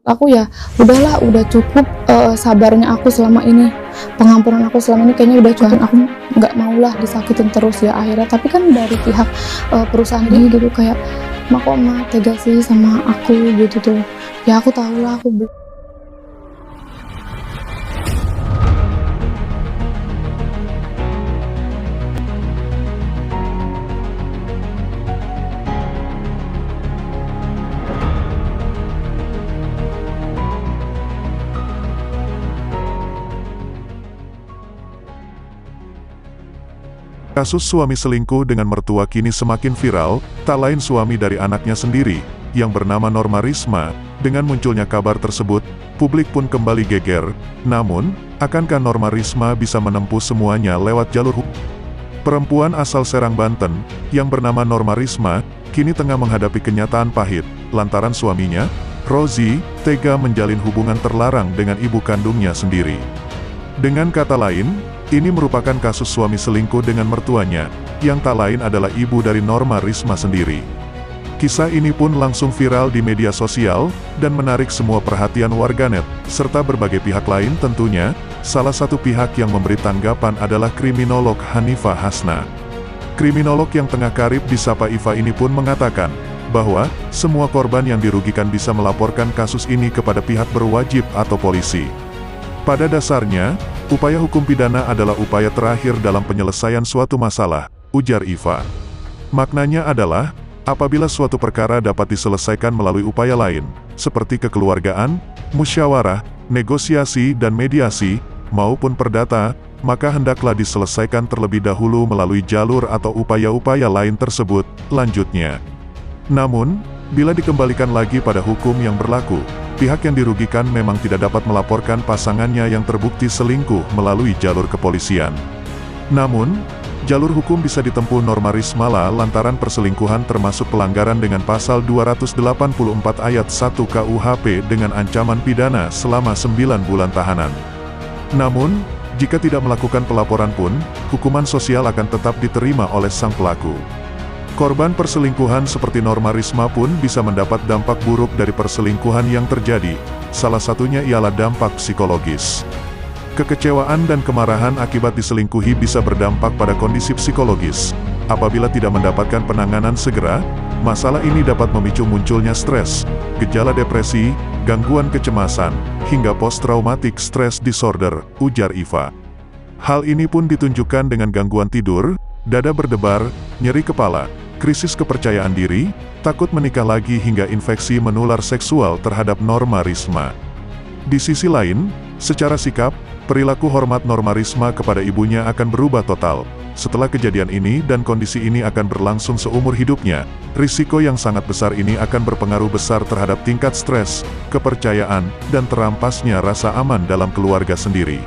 Aku ya udahlah, udah cukup, sabarnya aku selama ini, pengampunan aku selama ini kayaknya udah cukup, aku nggak maulah disakitin terus ya akhirnya. Tapi kan dari pihak, perusahaan ini gitu kayak, "Ma, kok Ma tega sih sama aku?" Gitu tuh. Ya aku tahulah aku Kasus suami selingkuh dengan mertua kini semakin viral, tak lain suami dari anaknya sendiri, yang bernama Norma Risma. Dengan munculnya kabar tersebut, publik pun kembali geger. Namun, akankah Norma Risma bisa menempuh semuanya lewat jalur hukum? Perempuan asal Serang, Banten, yang bernama Norma Risma, kini tengah menghadapi kenyataan pahit, lantaran suaminya, Rozi, tega menjalin hubungan terlarang dengan ibu kandungnya sendiri. Dengan kata lain, ini merupakan kasus suami selingkuh dengan mertuanya, yang tak lain adalah ibu dari Norma Risma sendiri. Kisah ini pun langsung viral di media sosial, dan menarik semua perhatian warganet, serta berbagai pihak lain tentunya. Salah satu pihak yang memberi tanggapan adalah kriminolog Hanifah Hasna. Kriminolog yang tengah karib disapa Iva ini pun mengatakan, bahwa semua korban yang dirugikan bisa melaporkan kasus ini kepada pihak berwajib atau polisi. Pada dasarnya, upaya hukum pidana adalah upaya terakhir dalam penyelesaian suatu masalah, ujar Iva. Maknanya adalah, apabila suatu perkara dapat diselesaikan melalui upaya lain, seperti kekeluargaan, musyawarah, negosiasi dan mediasi, maupun perdata, maka hendaklah diselesaikan terlebih dahulu melalui jalur atau upaya-upaya lain tersebut, lanjutnya. Namun, bila dikembalikan lagi pada hukum yang berlaku, pihak yang dirugikan memang tidak dapat melaporkan pasangannya yang terbukti selingkuh melalui jalur kepolisian. Namun, jalur hukum bisa ditempuh Norma Risma lantaran perselingkuhan termasuk pelanggaran dengan pasal 284 ayat 1 KUHP dengan ancaman pidana selama 9 bulan tahanan. Namun, jika tidak melakukan pelaporan pun, hukuman sosial akan tetap diterima oleh sang pelaku. Korban perselingkuhan seperti Norma Risma pun bisa mendapat dampak buruk dari perselingkuhan yang terjadi, salah satunya ialah dampak psikologis. Kekecewaan dan kemarahan akibat diselingkuhi bisa berdampak pada kondisi psikologis. Apabila tidak mendapatkan penanganan segera, masalah ini dapat memicu munculnya stres, gejala depresi, gangguan kecemasan, hingga post-traumatic stress disorder, ujar Iva. Hal ini pun ditunjukkan dengan gangguan tidur, dada berdebar, nyeri kepala, krisis kepercayaan diri, takut menikah lagi hingga infeksi menular seksual terhadap Norma Risma. Di sisi lain, secara sikap, perilaku hormat Norma Risma kepada ibunya akan berubah total. Setelah kejadian ini dan kondisi ini akan berlangsung seumur hidupnya, risiko yang sangat besar ini akan berpengaruh besar terhadap tingkat stres, kepercayaan, dan terampasnya rasa aman dalam keluarga sendiri.